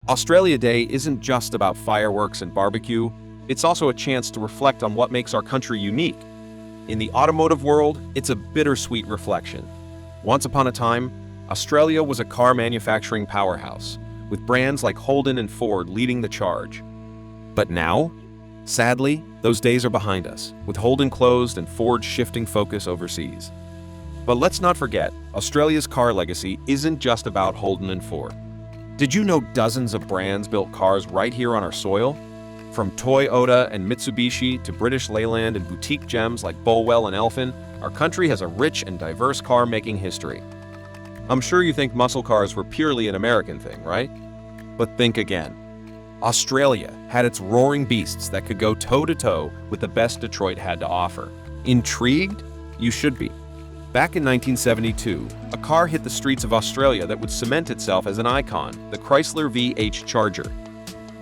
Australia Day isn't just about fireworks and barbecue, it's also a chance to reflect on what makes our country unique. In the automotive world, it's a bittersweet reflection. Once upon a time, Australia was a car manufacturing powerhouse, with brands like Holden and Ford leading the charge. But now, sadly, those days are behind us, with Holden closed and Ford shifting focus overseas. But let's not forget, Australia's car legacy isn't just about Holden and Ford. Did you know dozens of brands built cars right here on our soil? From Toyota and Mitsubishi to British Leyland and boutique gems like Bulwell and Elfin, our country has a rich and diverse car-making history. I'm sure you think muscle cars were purely an American thing, right? But think again. Australia had its roaring beasts that could go toe-to-toe with the best Detroit had to offer. Intrigued? You should be. Back in 1972, a car hit the streets of Australia that would cement itself as an icon, the Chrysler VH Charger.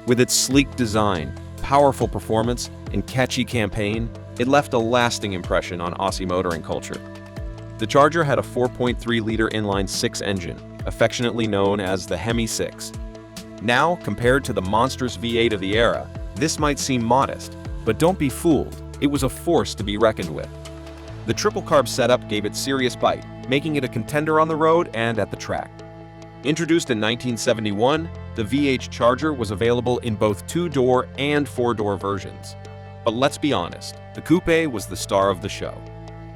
With its sleek design, powerful performance, and catchy campaign, it left a lasting impression on Aussie motoring culture. The Charger had a 4.3-liter inline-six engine, affectionately known as the Hemi 6. Now, compared to the monstrous V8 of the era, this might seem modest, but don't be fooled, it was a force to be reckoned with. The triple-carb setup gave it serious bite, making it a contender on the road and at the track. Introduced in 1971, the VH Charger was available in both two-door and four-door versions. But let's be honest, the coupe was the star of the show.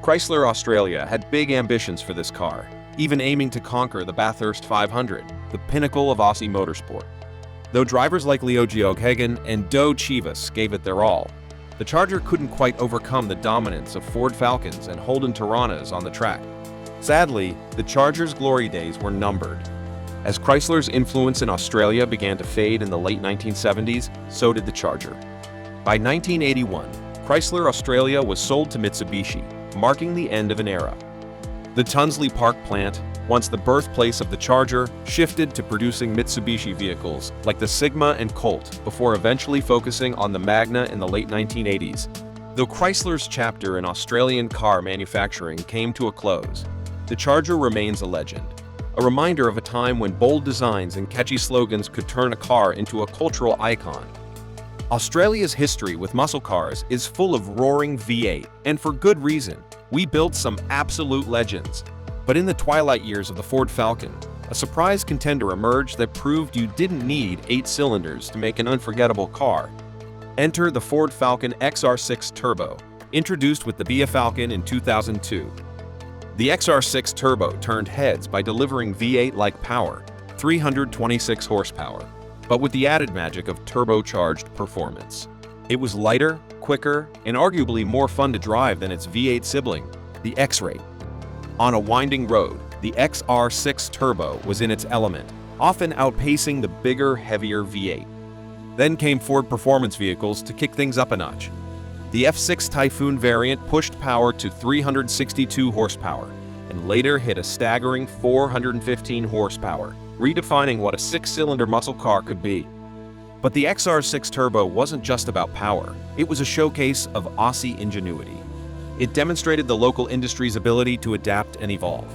Chrysler Australia had big ambitions for this car, even aiming to conquer the Bathurst 500, the pinnacle of Aussie motorsport. Though drivers like Leo Geoghegan and Doe Chivas gave it their all, the Charger couldn't quite overcome the dominance of Ford Falcons and Holden Toranas on the track. Sadly, the Charger's glory days were numbered. As Chrysler's influence in Australia began to fade in the late 1970s, so did the Charger. By 1981, Chrysler Australia was sold to Mitsubishi, marking the end of an era. The Tunsley Park plant, once the birthplace of the Charger, shifted to producing Mitsubishi vehicles like the Sigma and Colt before eventually focusing on the Magna in the late 1980s. Though Chrysler's chapter in Australian car manufacturing came to a close, the Charger remains a legend, a reminder of a time when bold designs and catchy slogans could turn a car into a cultural icon. Australia's history with muscle cars is full of roaring V8, and for good reason. We built some absolute legends. But in the twilight years of the Ford Falcon, a surprise contender emerged that proved you didn't need 8 cylinders to make an unforgettable car. Enter the Ford Falcon XR6 Turbo, introduced with the BF Falcon in 2002. The XR6 Turbo turned heads by delivering V8-like power, 326 horsepower, but with the added magic of turbocharged performance. It was lighter, quicker, and arguably more fun to drive than its V8 sibling, the X-Rate. On a winding road, the XR6 Turbo was in its element, often outpacing the bigger, heavier V8. Then came Ford performance vehicles to kick things up a notch. The F6 Typhoon variant pushed power to 362 horsepower, and later hit a staggering 415 horsepower, redefining what a 6-cylinder muscle car could be. But the XR6 Turbo wasn't just about power, it was a showcase of Aussie ingenuity. It demonstrated the local industry's ability to adapt and evolve.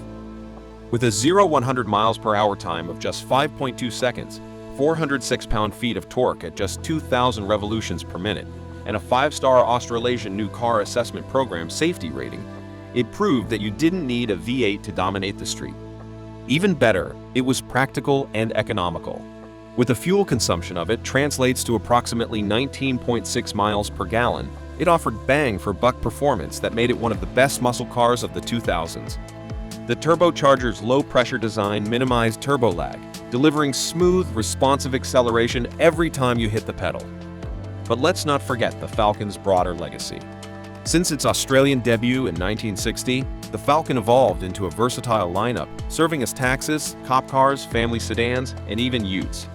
With a 0-100 miles per hour time of just 5.2 seconds, 406 pound-feet of torque at just 2,000 revolutions per minute, and a 5-star Australasian New Car Assessment Program safety rating, it proved that you didn't need a V8 to dominate the street. Even better, it was practical and economical. With the fuel consumption of it translates to approximately 19.6 miles per gallon, it offered bang-for-buck performance that made it one of the best muscle cars of the 2000s. The turbocharger's low-pressure design minimized turbo lag, delivering smooth, responsive acceleration every time you hit the pedal. But let's not forget the Falcon's broader legacy. Since its Australian debut in 1960, the Falcon evolved into a versatile lineup, serving as taxis, cop cars, family sedans, and even utes.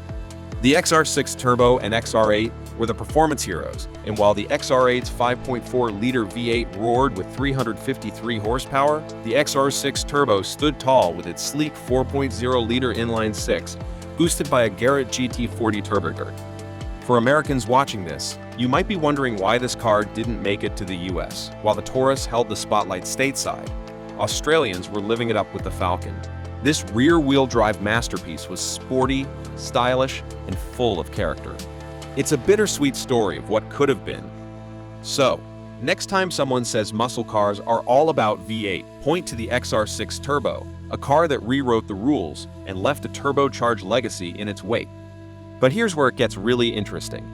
The XR6 Turbo and XR8 were the performance heroes, and while the XR8's 5.4-liter V8 roared with 353 horsepower, the XR6 Turbo stood tall with its sleek 4.0-liter inline-six, boosted by a Garrett GT40 turbocharger. For Americans watching this, you might be wondering why this car didn't make it to the US. While the Taurus held the spotlight stateside, Australians were living it up with the Falcon. This rear-wheel drive masterpiece was sporty, stylish, and full of character. It's a bittersweet story of what could have been. So, next time someone says muscle cars are all about V8, point to the XR6 Turbo, a car that rewrote the rules and left a turbocharged legacy in its wake. But here's where it gets really interesting.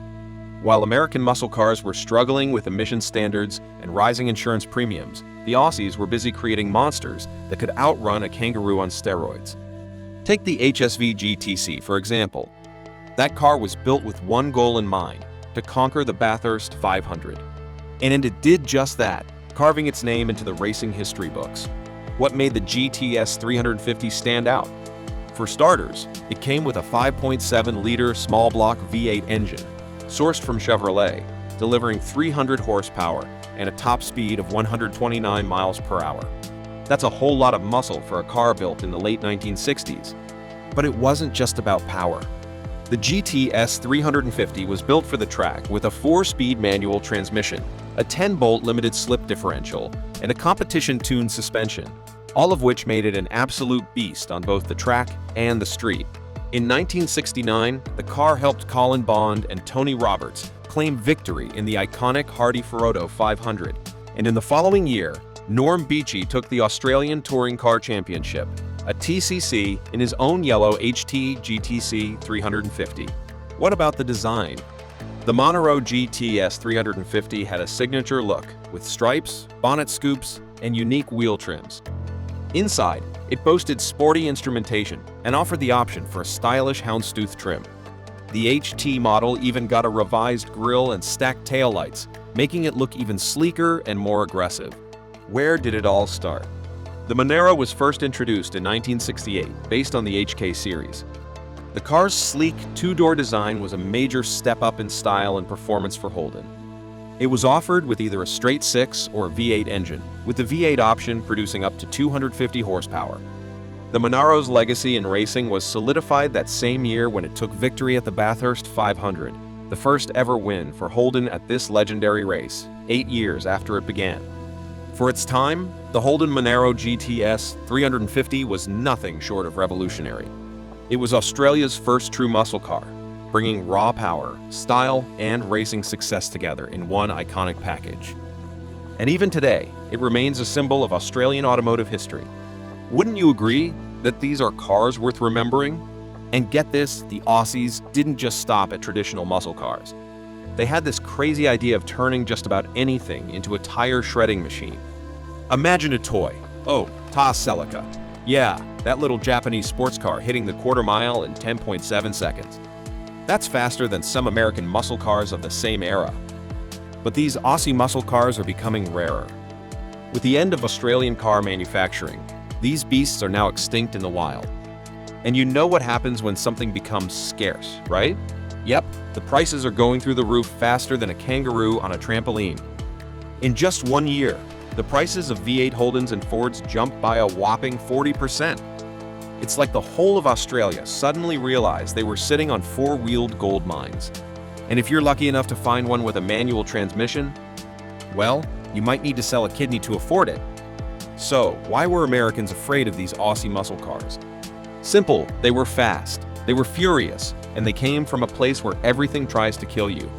While American muscle cars were struggling with emission standards and rising insurance premiums, the Aussies were busy creating monsters that could outrun a kangaroo on steroids. Take the HSV GTC, for example. That car was built with one goal in mind, to conquer the Bathurst 500. And it did just that, carving its name into the racing history books. What made the GTS 350 stand out? For starters, it came with a 5.7-liter small-block V8 engine, sourced from Chevrolet, delivering 300 horsepower and a top speed of 129 miles per hour. That's a whole lot of muscle for a car built in the late 1960s. But it wasn't just about power. The GTS 350 was built for the track with a 4-speed manual transmission, a 10-bolt limited slip differential, and a competition-tuned suspension, all of which made it an absolute beast on both the track and the street. In 1969, the car helped Colin Bond and Tony Roberts claim victory in the iconic Hardy-Ferodo 500, and in the following year, Norm Beechey took the Australian Touring Car Championship, a TCC, in his own yellow HT GTC 350. What about the design? The Monaro GTS 350 had a signature look, with stripes, bonnet scoops, and unique wheel trims. Inside, it boasted sporty instrumentation and offered the option for a stylish houndstooth trim. The HT model even got a revised grille and stacked taillights, making it look even sleeker and more aggressive. Where did it all start? The Monaro was first introduced in 1968, based on the HK series. The car's sleek, two-door design was a major step up in style and performance for Holden. It was offered with either a straight 6 or a V8 engine, with the V8 option producing up to 250 horsepower. The Monaro's legacy in racing was solidified that same year when it took victory at the Bathurst 500, the first ever win for Holden at this legendary race, 8 years after it began. For its time, the Holden Monaro GTS 350 was nothing short of revolutionary. It was Australia's first true muscle car, bringing raw power, style, and racing success together in one iconic package. And even today, it remains a symbol of Australian automotive history. Wouldn't you agree that these are cars worth remembering? And get this, the Aussies didn't just stop at traditional muscle cars. They had this crazy idea of turning just about anything into a tire shredding machine. Imagine a toy. Oh, Ta Celica. Yeah, that little Japanese sports car hitting the quarter mile in 10.7 seconds. That's faster than some American muscle cars of the same era. But these Aussie muscle cars are becoming rarer. With the end of Australian car manufacturing, these beasts are now extinct in the wild. And you know what happens when something becomes scarce, right? Yep, the prices are going through the roof faster than a kangaroo on a trampoline. In just 1 year, the prices of V8 Holdens and Fords jumped by a whopping 40%. It's like the whole of Australia suddenly realized they were sitting on four-wheeled gold mines. And if you're lucky enough to find one with a manual transmission, well, you might need to sell a kidney to afford it. So, why were Americans afraid of these Aussie muscle cars? Simple, they were fast, they were furious, and they came from a place where everything tries to kill you.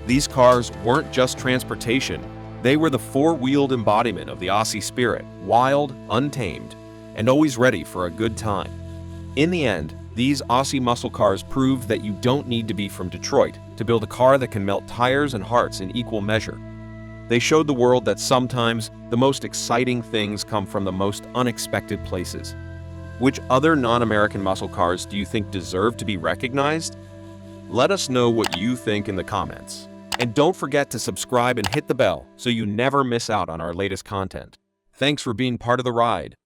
These cars weren't just transportation, they were the four-wheeled embodiment of the Aussie spirit, wild, untamed, and always ready for a good time. In the end, these Aussie muscle cars proved that you don't need to be from Detroit to build a car that can melt tires and hearts in equal measure. They showed the world that sometimes the most exciting things come from the most unexpected places. Which other non-American muscle cars do you think deserve to be recognized? Let us know what you think in the comments. And don't forget to subscribe and hit the bell so you never miss out on our latest content. Thanks for being part of the ride.